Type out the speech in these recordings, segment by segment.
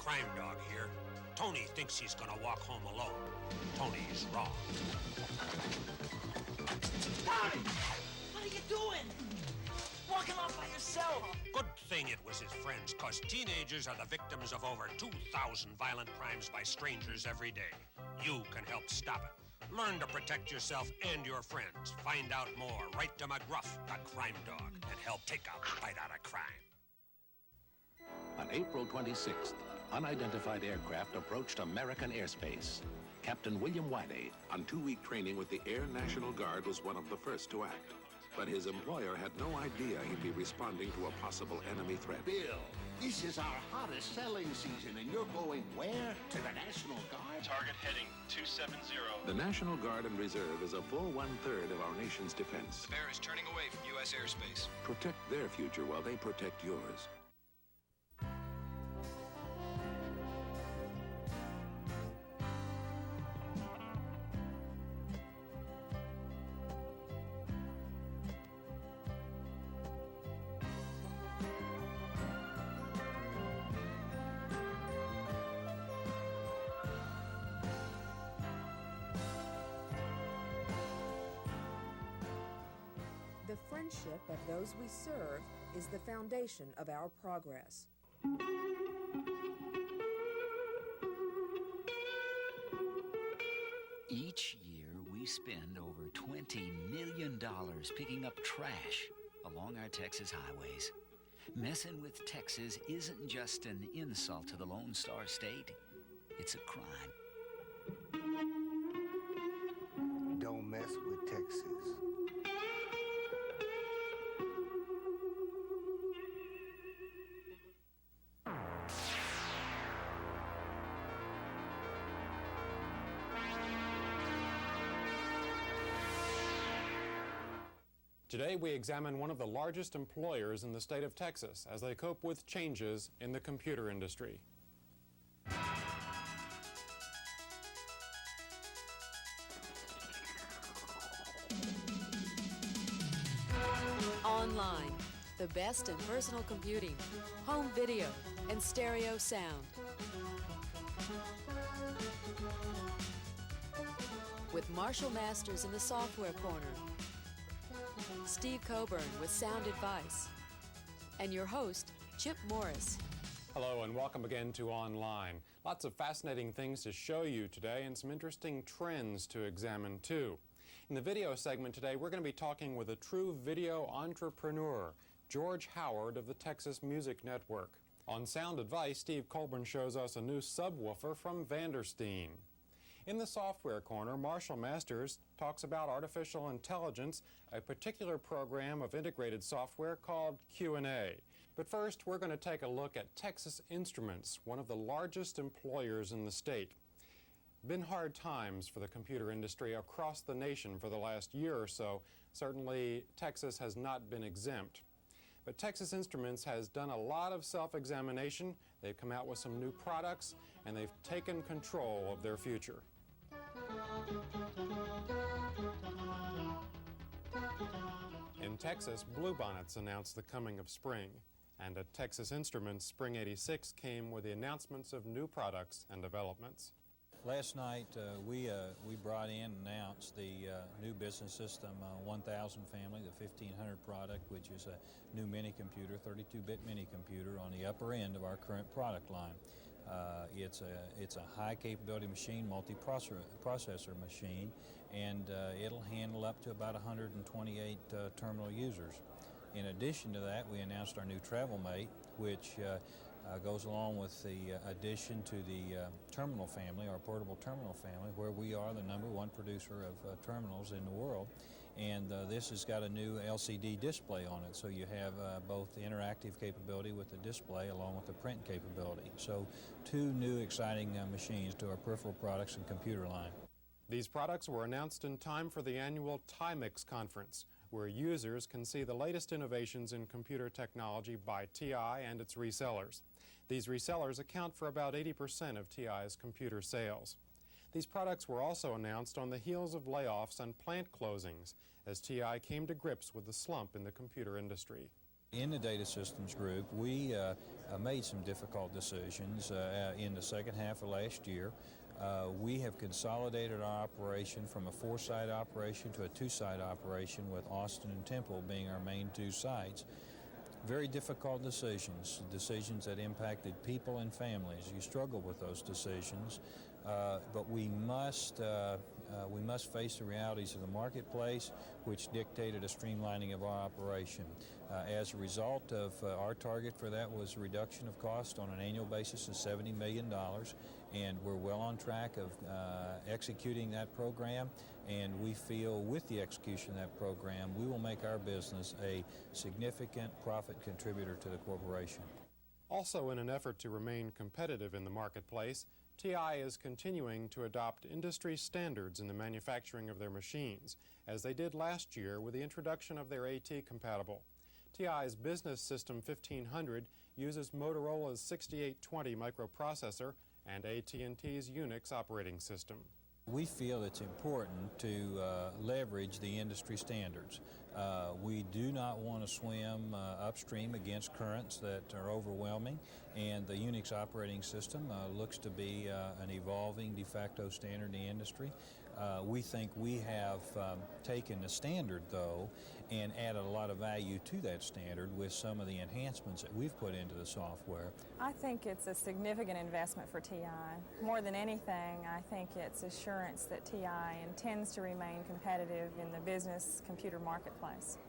crime dog here. Tony thinks he's gonna walk home alone. Tony's wrong. Tony! What are you doing? Walking off by yourself. Good thing it was his friends, 'cause teenagers are the victims of over 2,000 violent crimes by strangers every day. You can help stop it. Learn to protect yourself and your friends. Find out more. Write to McGruff, the crime dog, and help take a bite out of crime. On April 26th, unidentified aircraft approached American airspace. Captain William Wiley, on 2-week training with the Air National Guard, was one of the first to act. But his employer had no idea he'd be responding to a possible enemy threat. Bill, this is our hottest selling season, and you're going where? To the National Guard? Target heading 270. The National Guard and Reserve is a full 1/3 of our nation's defense. The bear is turning away from U.S. airspace. Protect their future while they protect yours. The friendship of those we serve is the foundation of our progress. Each year, we spend over $20 million picking up trash along our Texas highways. Messing with Texas isn't just an insult to the Lone Star State, it's a crime. Don't mess with Texas. Today we examine one of the largest employers in the state of Texas as they cope with changes in the computer industry. Online, the best in personal computing, home video, and stereo sound. With Marshall Masters in the software corner, Steve Coburn with sound advice, and your host, Chip Morris. Hello and welcome again to Online. Lots of fascinating things to show you today and some interesting trends to examine too. In the video segment today, we're going to be talking with a true video entrepreneur, George Howard of the Texas Music Network. On sound advice, Steve Coburn shows us a new subwoofer from Vandersteen. In the software corner, Marshall Masters talks about artificial intelligence, a particular program of integrated software called Q&A. But first, we're going to take a look at Texas Instruments, one of the largest employers in the state. Been hard times for the computer industry across the nation for the last year or so. Certainly, Texas has not been exempt. But Texas Instruments has done a lot of self-examination. They've come out with some new products, and they've taken control of their future. In Texas, Bluebonnets announced the coming of spring. And at Texas Instruments, Spring 86 came with the announcements of new products and developments. Last night, we brought in and announced the new business system 1000 family, the 1500 product, which is a new mini computer, 32-bit mini computer on the upper end of our current product line. It's a high capability machine, multi-processor machine, and it'll handle up to about 128 terminal users. In addition to that, we announced our new TravelMate, which goes along with the addition to the terminal family, our portable terminal family, where we are the #1 producer of terminals in the world. And this has got a new LCD display on it, so you have both the interactive capability with the display along with the print capability. So 2 new exciting machines to our peripheral products and computer line. These products were announced in time for the annual TIMIX conference, where users can see the latest innovations in computer technology by TI and its resellers. These resellers account for about 80% of TI's computer sales. These products were also announced on the heels of layoffs and plant closings as TI came to grips with the slump in the computer industry. In the data systems group, we made some difficult decisions in the second half of last year. We have consolidated our operation from a 4-site operation to a 2-site operation, with Austin and Temple being our main 2 sites. Very difficult decisions that impacted people and families. You struggle with those decisions, but we must face the realities of the marketplace, which dictated a streamlining of our operation. As a result of our target for that was a reduction of cost on an annual basis of $70 million, and we're well on track of executing that program, and we feel with the execution of that program we will make our business a significant profit contributor to the corporation. Also, in an effort to remain competitive in the marketplace, TI is continuing to adopt industry standards in the manufacturing of their machines, as they did last year with the introduction of their AT-compatible. TI's Business System 1500 uses Motorola's 6820 microprocessor and AT&T's Unix operating system. We feel it's important to leverage the industry standards. We do not want to swim upstream against currents that are overwhelming, and the Unix operating system looks to be an evolving de facto standard in the industry. We think we have taken the standard, though, and added a lot of value to that standard with some of the enhancements that we've put into the software. I think it's a significant investment for TI. More than anything, I think it's assurance that TI intends to remain competitive in the business computer marketplace.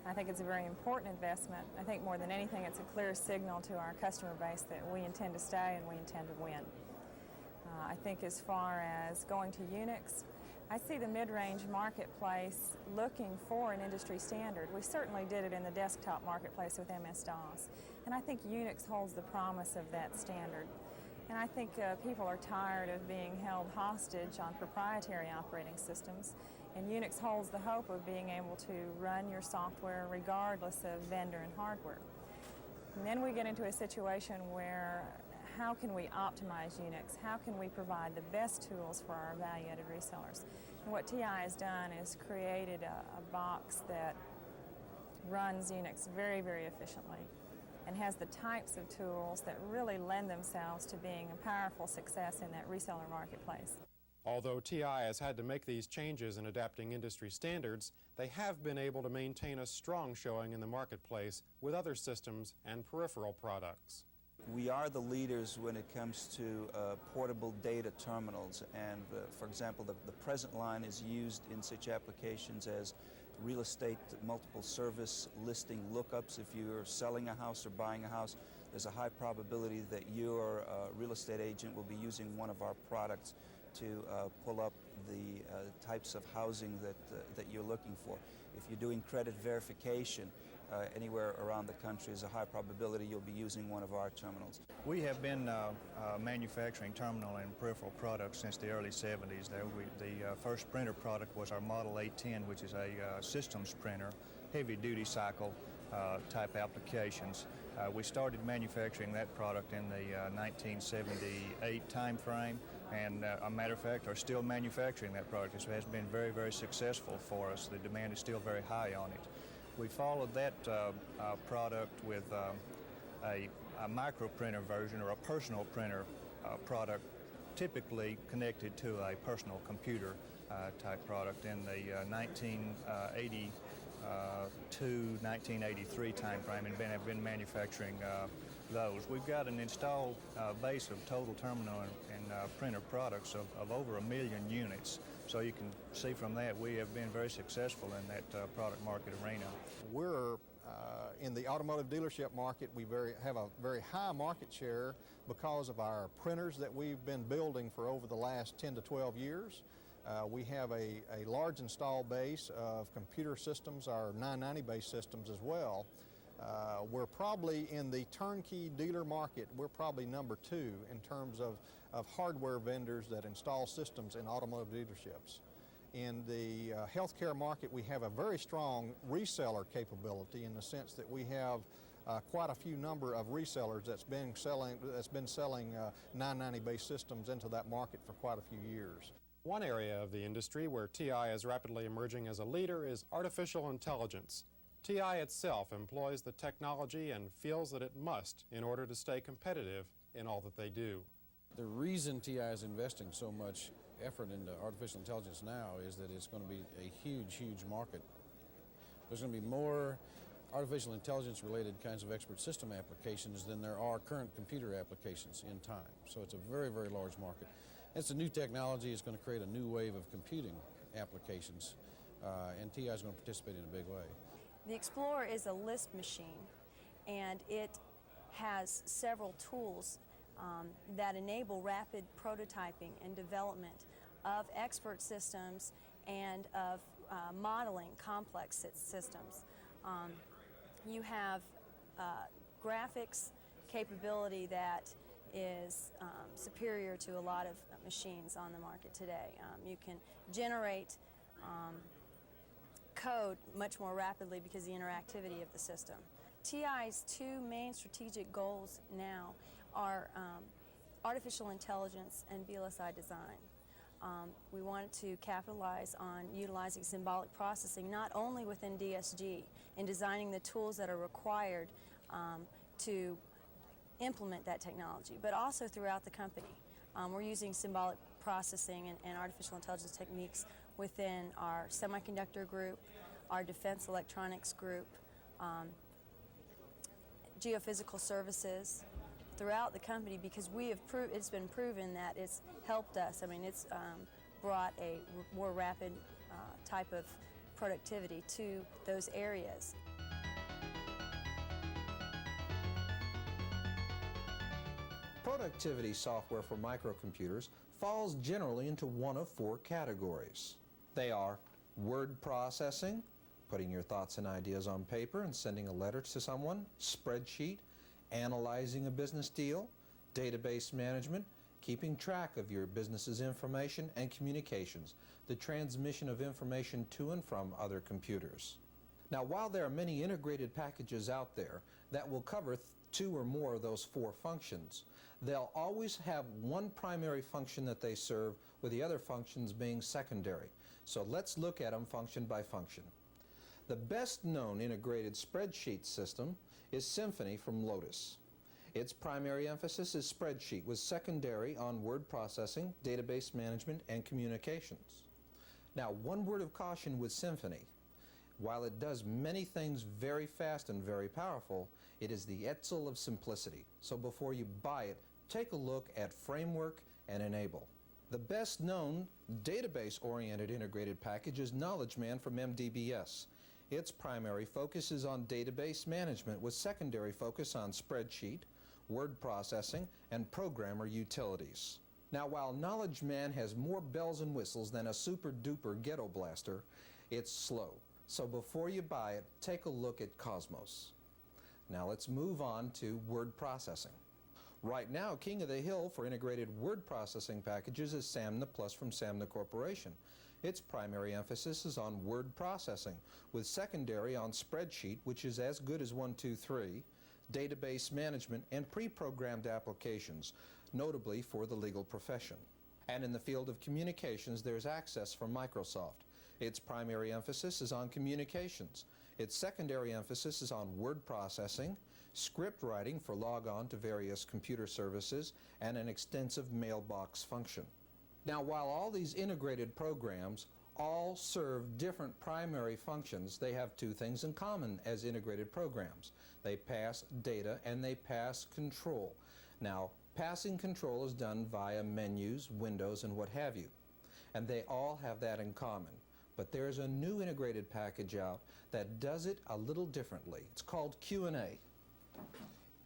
I think it's a very important investment. I think more than anything, it's a clear signal to our customer base that we intend to stay and we intend to win. I think as far as going to Unix, I see the mid-range marketplace looking for an industry standard. We certainly did it in the desktop marketplace with MS-DOS, and I think Unix holds the promise of that standard. And I think people are tired of being held hostage on proprietary operating systems, and Unix holds the hope of being able to run your software regardless of vendor and hardware. And then we get into a situation where how can we optimize Unix? How can we provide the best tools for our value-added resellers? And what TI has done is created a box that runs Unix very, very efficiently and has the types of tools that really lend themselves to being a powerful success in that reseller marketplace. Although TI has had to make these changes in adapting industry standards, they have been able to maintain a strong showing in the marketplace with other systems and peripheral products. We are the leaders when it comes to portable data terminals, and for example, the present line is used in such applications as real estate multiple service listing lookups. If you're selling a house or buying a house, there's a high probability that your real estate agent will be using one of our products to pull up the types of housing that you're looking for. If you're doing credit verification, anywhere around the country, is a high probability you'll be using one of our terminals. We have been manufacturing terminal and peripheral products since the early 70s. The first printer product was our Model 810, which is a systems printer, heavy-duty cycle type applications. We started manufacturing that product in the 1978 time frame, and a matter of fact are still manufacturing that product. It has been very, very successful for us. The demand is still very high on it. We followed that product with a micro printer version, or a personal printer product, typically connected to a personal computer type product in the 1982, 1983 time frame, and have been manufacturing those. We've got an installed base of total terminal and printer products of over 1 million units. So you can see from that we have been very successful in that product market arena. We're in the automotive dealership market. We have a very high market share because of our printers that we've been building for over the last 10 to 12 years. We have a large install base of computer systems, our 990-based systems as well. We're probably in the turnkey dealer market, we're probably number 2 in terms of hardware vendors that install systems in automotive dealerships. In the healthcare market, we have a very strong reseller capability in the sense that we have quite a few number of resellers that's been selling 990-based systems into that market for quite a few years. One area of the industry where TI is rapidly emerging as a leader is artificial intelligence. TI itself employs the technology and feels that it must in order to stay competitive in all that they do. The reason TI is investing so much effort into artificial intelligence now is that it's going to be a huge, huge market. There's going to be more artificial intelligence related kinds of expert system applications than there are current computer applications in time. So it's a very, very large market. It's a new technology. It's going to create a new wave of computing applications, and TI is going to participate in a big way. The Explorer is a Lisp machine, and it has several tools that enable rapid prototyping and development of expert systems and of modeling complex systems. You have graphics capability that is superior to a lot of machines on the market today. You can generate code much more rapidly because of the interactivity of the system. TI's two main strategic goals now are artificial intelligence and VLSI design. We wanted to capitalize on utilizing symbolic processing not only within DSG in designing the tools that are required to implement that technology, but also throughout the company. We're using symbolic processing and artificial intelligence techniques within our semiconductor group, our defense electronics group, geophysical services, throughout the company, because it's been proven that it's helped us. I mean, it's brought a more rapid type of productivity to those areas. Productivity software for microcomputers falls generally into one of four categories. They are word processing, putting your thoughts and ideas on paper and sending a letter to someone, spreadsheet, analyzing a business deal, database management, keeping track of your business's information, and communications, the transmission of information to and from other computers. Now, while there are many integrated packages out there that will cover two or more of those four functions, they'll always have one primary function that they serve, with the other functions being secondary. So let's look at them function by function. The best known integrated spreadsheet system is Symphony from Lotus. Its primary emphasis is spreadsheet, with secondary on word processing, database management, and communications. Now, one word of caution with Symphony. While it does many things very fast and very powerful, it is the Etzel of simplicity. So before you buy it, take a look at Framework and Enable. The best known database-oriented integrated package is KnowledgeMan from MDBS. Its primary focus is on database management, with secondary focus on spreadsheet, word processing, and programmer utilities. Now, while KnowledgeMan has more bells and whistles than a super-duper ghetto blaster, it's slow. So before you buy it, take a look at Cosmos. Now let's move on to word processing. Right now, king of the hill for integrated word processing packages is Samna Plus from Samna Corporation. Its primary emphasis is on word processing, with secondary on spreadsheet, which is as good as 123, database management, and pre-programmed applications, notably for the legal profession. And in the field of communications, there's Access from Microsoft. Its primary emphasis is on communications. Its secondary emphasis is on word processing, script writing for log-on to various computer services, and an extensive mailbox function. Now, while all these integrated programs all serve different primary functions, they have two things in common as integrated programs. They pass data and they pass control. Now, passing control is done via menus, windows, and what have you. And they all have that in common. But there's a new integrated package out that does it a little differently. It's called Q&A.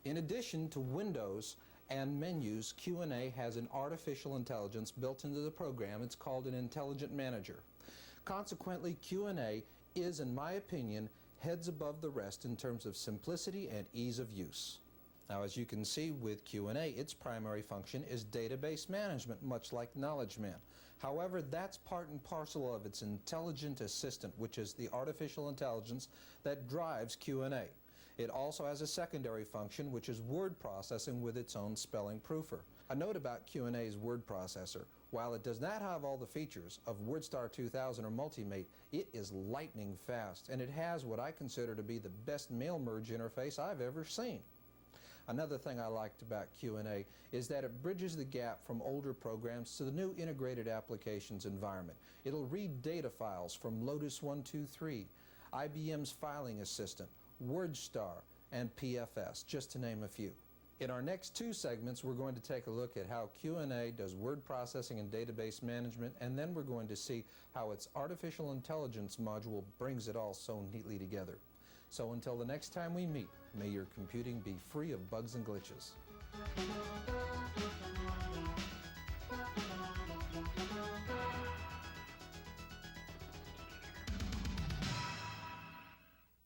In addition to windows and menus, Q&A has an artificial intelligence built into the program. It's called an intelligent manager. Consequently, Q&A is, in my opinion, heads above the rest in terms of simplicity and ease of use. Now, as you can see with Q&A, its primary function is database management, much like KnowledgeMan. However, that's part and parcel of its intelligent assistant, which is the artificial intelligence that drives Q&A. It also has a secondary function, which is word processing with its own spelling proofer. A note about Q&A's word processor. While it does not have all the features of WordStar 2000 or Multimate, it is lightning fast, and it has what I consider to be the best mail merge interface I've ever seen. Another thing I liked about Q&A is that it bridges the gap from older programs to the new integrated applications environment. It'll read data files from Lotus 123, IBM's Filing Assistant, WordStar, and PFS, just to name a few. In our next two segments, we're going to take a look at how Q&A does word processing and database management, and then we're going to see how its artificial intelligence module brings it all so neatly together. So until the next time we meet, may your computing be free of bugs and glitches.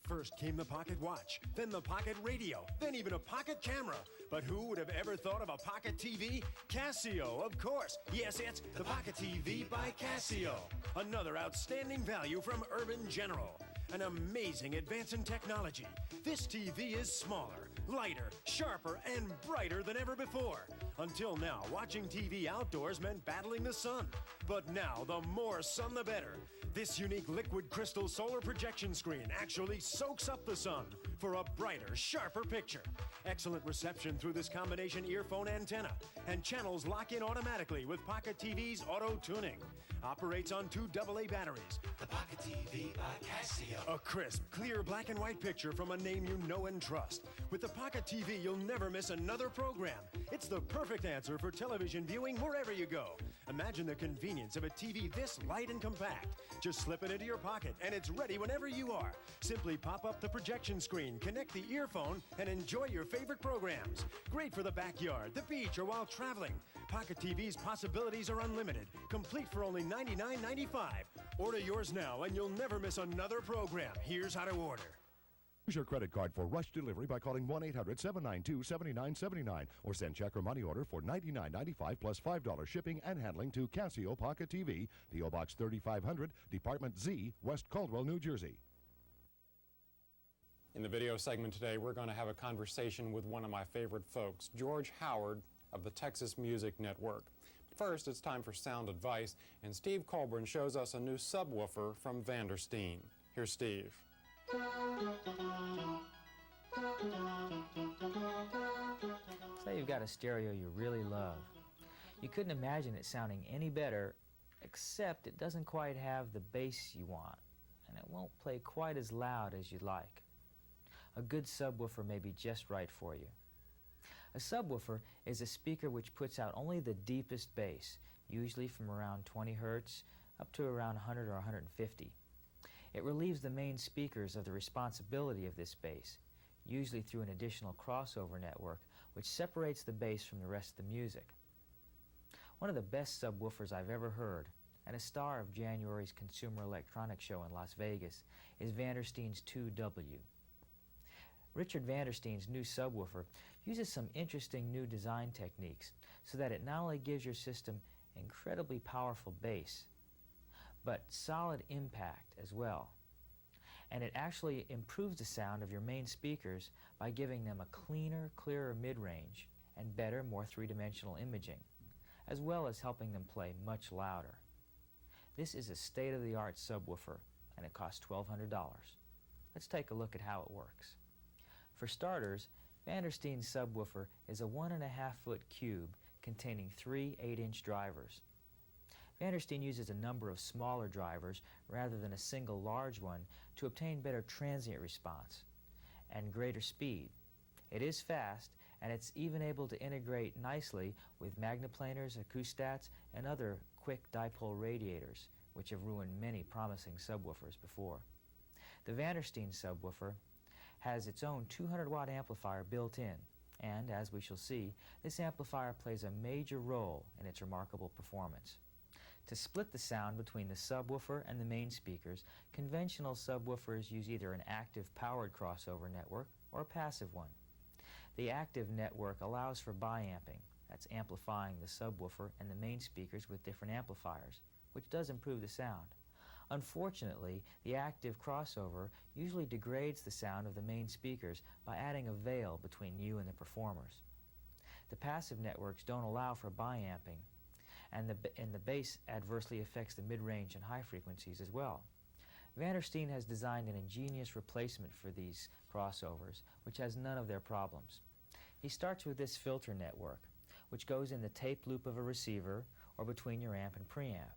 First came the pocket watch, then the pocket radio, then even a pocket camera. But who would have ever thought of a pocket TV? Casio, of course. Yes, it's the Pocket TV by Casio. Another outstanding value from Urban General. An amazing advance in technology. This TV is smaller, lighter, sharper, and brighter than ever before. Until now, watching TV outdoors meant battling the sun. But now, the more sun, the better. This unique liquid crystal solar projection screen actually soaks up the sun for a brighter, sharper picture. Excellent reception through this combination earphone antenna, and channels lock in automatically with Pocket TV's auto tuning. Operates on 2 AA batteries. The Pocket TV by Casio. A crisp, clear black and white picture from a name you know and trust. With the Pocket TV, you'll never miss another program. It's the perfect answer for television viewing wherever you go. Imagine the convenience of a TV this light and compact. Just slip it into your pocket, and it's ready whenever you are. Simply pop up the projection screen, connect the earphone, and enjoy your favorite programs. Great for the backyard, the beach, or while traveling. Pocket TV's possibilities are unlimited, complete for only $99.95. Order yours now, and you'll never miss another program. Here's how to order. Use your credit card for rush delivery by calling 1-800-792-7979 or send check or money order for $99.95 plus $5 shipping and handling to Casio Pocket TV, P.O. Box 3500, Department Z, West Caldwell, New Jersey. In the video segment today, we're going to have a conversation with one of my favorite folks, George Howard of the Texas Music Network. First, it's time for sound advice, and Steve Colburn shows us a new subwoofer from Vandersteen. Here's Steve. Say you've got a stereo you really love. You couldn't imagine it sounding any better, except it doesn't quite have the bass you want, and it won't play quite as loud as you'd like. A good subwoofer may be just right for you. A subwoofer is a speaker which puts out only the deepest bass, usually from around 20 hertz up to around 100 or 150. It relieves the main speakers of the responsibility of this bass, usually through an additional crossover network which separates the bass from the rest of the music. One of the best subwoofers I've ever heard, and a star of January's Consumer Electronics Show in Las Vegas, is Vandersteen's 2W. Richard Vandersteen's new subwoofer uses some interesting new design techniques so that it not only gives your system incredibly powerful bass, but solid impact as well. And it actually improves the sound of your main speakers by giving them a cleaner, clearer mid-range and better, more three-dimensional imaging, as well as helping them play much louder. This is a state-of-the-art subwoofer, and it costs $1,200. Let's take a look at how it works. For starters, Vandersteen's subwoofer is a 1.5-foot cube containing 3 8-inch drivers. Vandersteen uses a number of smaller drivers rather than a single large one to obtain better transient response and greater speed. It is fast, and it's even able to integrate nicely with magneplaners, acoustats, and other quick dipole radiators, which have ruined many promising subwoofers before. The Vandersteen subwoofer has its own 200-watt amplifier built in, and as we shall see, this amplifier plays a major role in its remarkable performance. To split the sound between the subwoofer and the main speakers, conventional subwoofers use either an active powered crossover network or a passive one. The active network allows for bi-amping, that's amplifying the subwoofer and the main speakers with different amplifiers, which does improve the sound. Unfortunately, the active crossover usually degrades the sound of the main speakers by adding a veil between you and the performers. The passive networks don't allow for bi-amping, and the bass adversely affects the mid-range and high frequencies as well. Vandersteen has designed an ingenious replacement for these crossovers, which has none of their problems. He starts with this filter network, which goes in the tape loop of a receiver or between your amp and preamp.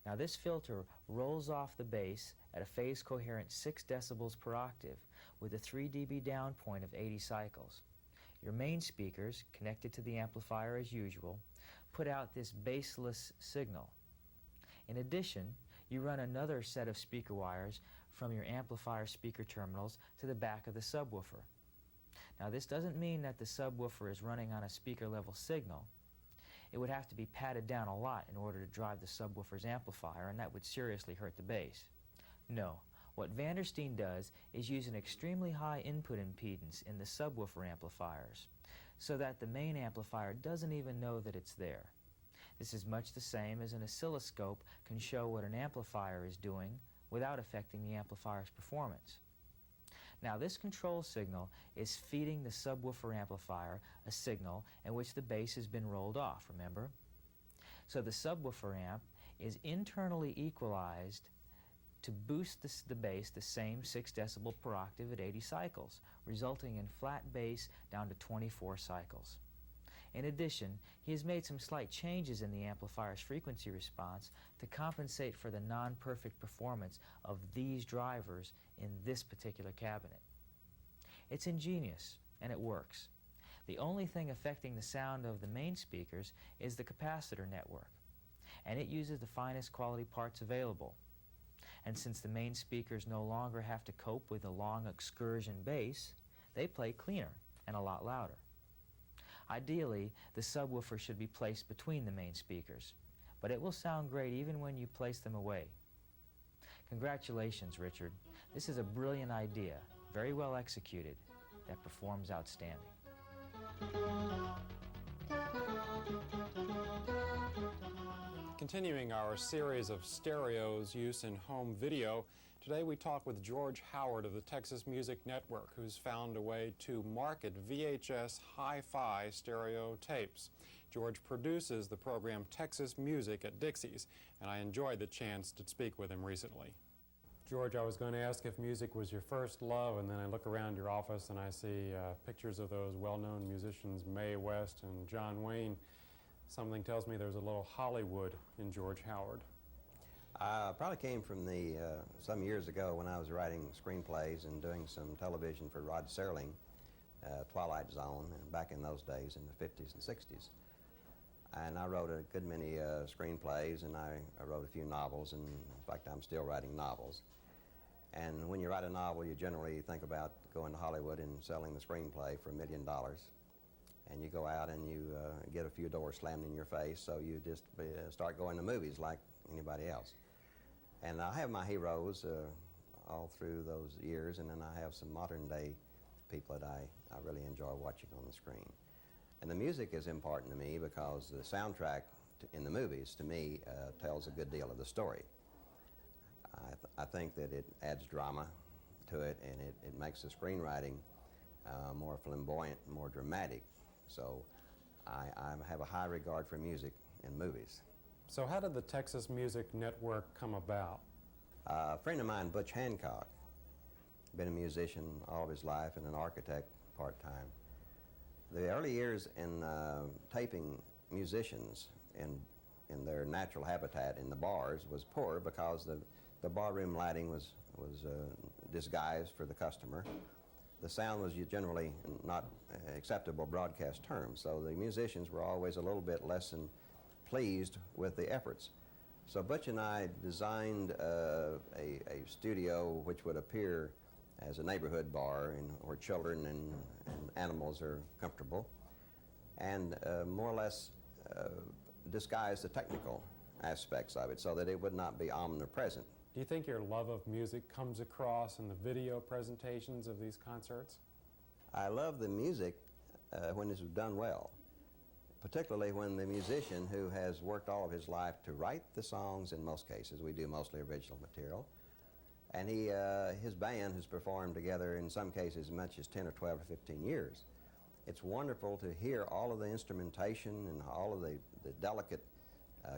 Now this filter rolls off the bass at a phase coherent 6 decibels per octave with a 3 dB down point of 80 cycles. Your main speakers, connected to the amplifier as usual, put out this bassless signal. In addition, you run another set of speaker wires from your amplifier speaker terminals to the back of the subwoofer. Now this doesn't mean that the subwoofer is running on a speaker level signal. It would have to be patted down a lot in order to drive the subwoofer's amplifier, and that would seriously hurt the bass. No, what Vandersteen does is use an extremely high input impedance in the subwoofer amplifiers, so that the main amplifier doesn't even know that it's there. This is much the same as an oscilloscope can show what an amplifier is doing without affecting the amplifier's performance. Now this control signal is feeding the subwoofer amplifier a signal in which the bass has been rolled off, remember? So the subwoofer amp is internally equalized to boost the bass the same 6 decibel per octave at 80 cycles, resulting in flat bass down to 24 cycles. In addition, he has made some slight changes in the amplifier's frequency response to compensate for the non-perfect performance of these drivers in this particular cabinet. It's ingenious, and it works. The only thing affecting the sound of the main speakers is the capacitor network, and it uses the finest quality parts available. And since the main speakers no longer have to cope with the long excursion bass, they play cleaner and a lot louder. Ideally, the subwoofer should be placed between the main speakers, but it will sound great even when you place them away. Congratulations, Richard. This is a brilliant idea, very well executed, that performs outstanding. Continuing our series of stereos use in home video, today we talk with George Howard of the Texas Music Network, who's found a way to market VHS hi-fi stereo tapes. George produces the program Texas Music at Dixie's, and I enjoyed the chance to speak with him recently. George, I was going to ask if music was your first love, and then I look around your office and I see pictures of those well-known musicians, Mae West and John Wayne. Something tells me there's a little Hollywood in George Howard. Probably came from some years ago when I was writing screenplays and doing some television for Rod Serling, Twilight Zone, and back in those days in the 50s and 60s. And I wrote a good many screenplays, and I wrote a few novels, and in fact I'm still writing novels. And when you write a novel, you generally think about going to Hollywood and selling the screenplay for $1 million. And you go out and you get a few doors slammed in your face, so you just start going to movies like anybody else. And I have my heroes all through those years, and then I have some modern day people that I really enjoy watching on the screen. And the music is important to me because the soundtrack in the movies, to me, tells a good deal of the story. I think that it adds drama to it, and it makes the screenwriting more flamboyant, more dramatic. So I have a high regard for music in movies. So how did the Texas Music Network come about? A friend of mine, Butch Hancock, been a musician all of his life and an architect part-time. The early years in taping musicians in their natural habitat in the bars was poor because the barroom lighting was disguised for the customer. The sound was generally not acceptable broadcast terms, so the musicians were always a little bit less than pleased with the efforts. So Butch and I designed a studio which would appear as a neighborhood bar where children and animals are comfortable, and more or less disguise the technical aspects of it so that it would not be omnipresent. Do you think your love of music comes across in the video presentations of these concerts? I love the music when it's done well. particularly when the musician who has worked all of his life to write the songs, in most cases, we do mostly original material, and his band has performed together in some cases as much as 10 or 12 or 15 years. It's wonderful to hear all of the instrumentation and all of the delicate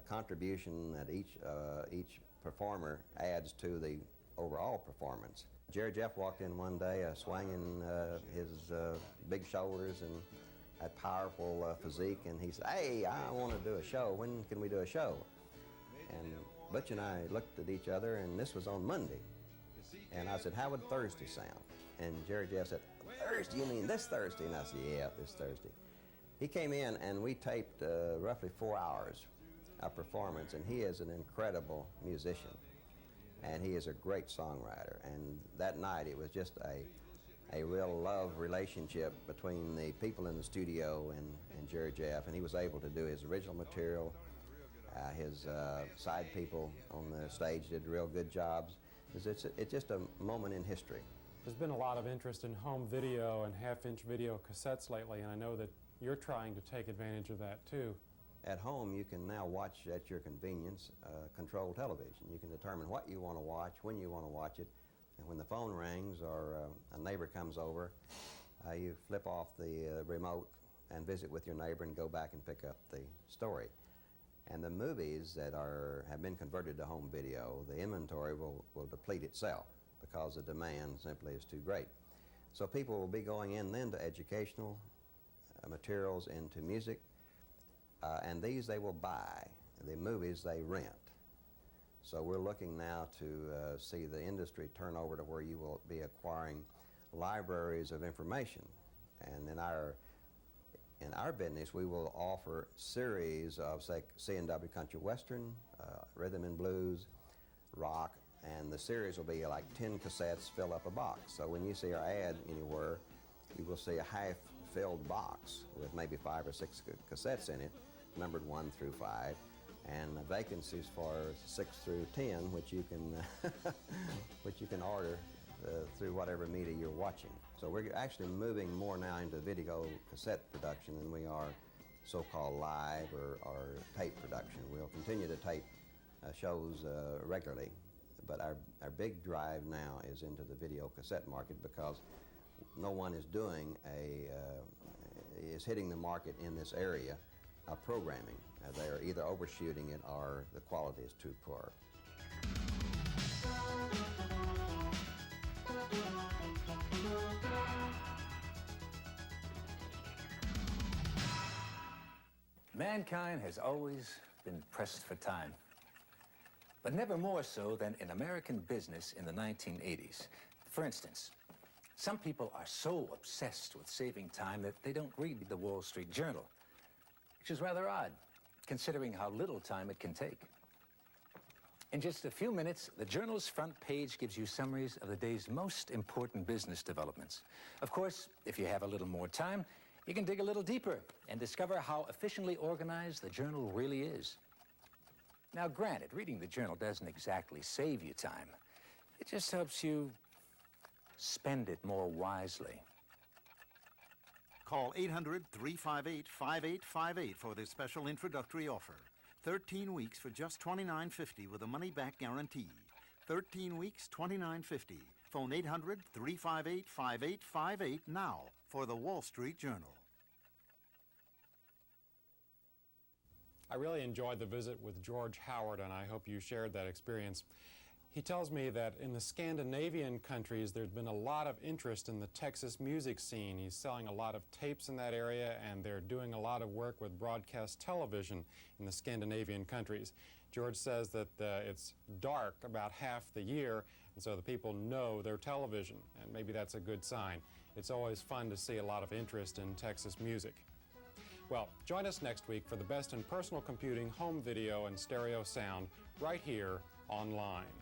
contribution that each performer adds to the overall performance. Jerry Jeff walked in one day swinging his big shoulders and a powerful physique, and he said, "Hey, I want to do a show. When can we do a show?" And Butch and I looked at each other, and this was on Monday. And I said, "How would Thursday sound?" And Jerry Jeff said, "Thursday? You mean this Thursday?" And I said, "Yeah, this Thursday." He came in, and we taped roughly 4 hours of performance, and he is an incredible musician, and he is a great songwriter. And that night, it was just a real love relationship between the people in the studio and Jerry Jeff, and he was able to do his original material. His side people on the stage did real good jobs. It's just a moment in history. There's been a lot of interest in home video and half-inch video cassettes lately, and I know that you're trying to take advantage of that too. At home, you can now watch at your convenience control television. You can determine what you want to watch, when you want to watch it, and when the phone rings or a neighbor comes over, you flip off the remote and visit with your neighbor and go back and pick up the story. And the movies that have been converted to home video, the inventory will deplete itself because the demand simply is too great. So people will be going in then to educational materials, into music, and these they will buy. The movies they rent. So we're looking now to see the industry turn over to where you will be acquiring libraries of information. And in our business, we will offer series of, say, C&W Country Western, Rhythm and Blues, rock, and the series will be like 10 cassettes fill up a box. So when you see our ad anywhere, you will see a half-filled box with maybe 5 or 6 cassettes in it, numbered 1 through 5, and vacancies for 6 through 10, which you can order through whatever media you're watching. So we're actually moving more now into video cassette production than we are so-called live or tape production. We'll continue to tape shows regularly, but our big drive now is into the video cassette market because no one is doing is hitting the market in this area of programming. They are either overshooting it or the quality is too poor. Mankind has always been pressed for time, but never more so than in American business in the 1980s. For instance, some people are so obsessed with saving time that they don't read the Wall Street Journal, which is rather odd, considering how little time it can take. In just a few minutes, the Journal's front page gives you summaries of the day's most important business developments. Of course, if you have a little more time, you can dig a little deeper and discover how efficiently organized the Journal really is. Now, granted, reading the Journal doesn't exactly save you time. It just helps you spend it more wisely. Call 800-358-5858 for this special introductory offer. 13 weeks for just $29.50 with a money-back guarantee. 13 weeks, $29.50. Phone 800-358-5858 now for the Wall Street Journal. I really enjoyed the visit with George Howard, and I hope you shared that experience. He tells me that in the Scandinavian countries, there's been a lot of interest in the Texas music scene. He's selling a lot of tapes in that area, and they're doing a lot of work with broadcast television in the Scandinavian countries. George says that it's dark about half the year, and so the people know their television, and maybe that's a good sign. It's always fun to see a lot of interest in Texas music. Well, join us next week for the best in personal computing, home video, and stereo sound right here online.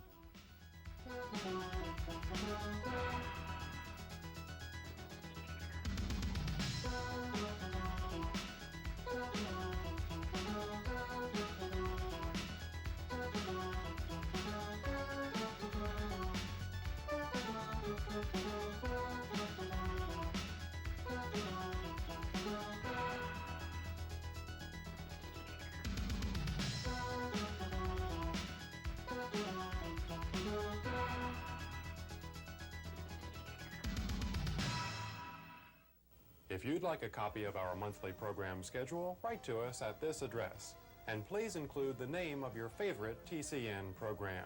If you'd like a copy of our monthly program schedule, write to us at this address. And please include the name of your favorite TCN program.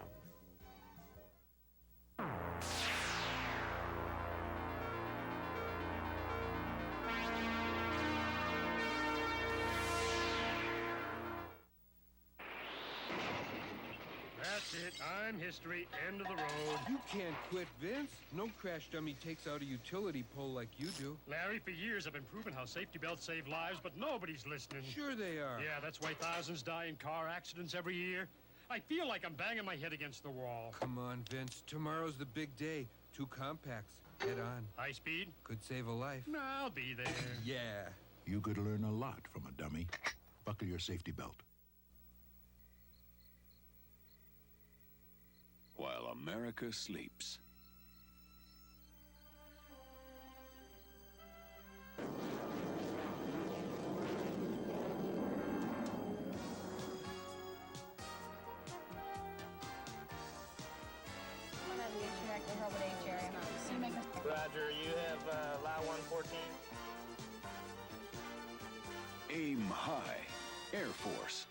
That's it. I'm history. End of the road. You can't quit, Vince. No crash dummy takes out a utility pole like you do. Larry, for years I've been proving how safety belts save lives, but nobody's listening. Sure they are. Yeah, that's why thousands die in car accidents every year. I feel like I'm banging my head against the wall. Come on, Vince. Tomorrow's the big day. 2 compacts. Head on. High speed? Could save a life. I'll be there. Yeah. You could learn a lot from a dummy. Buckle your safety belt. While America sleeps. Roger, you have lie 114. Aim high. Air Force.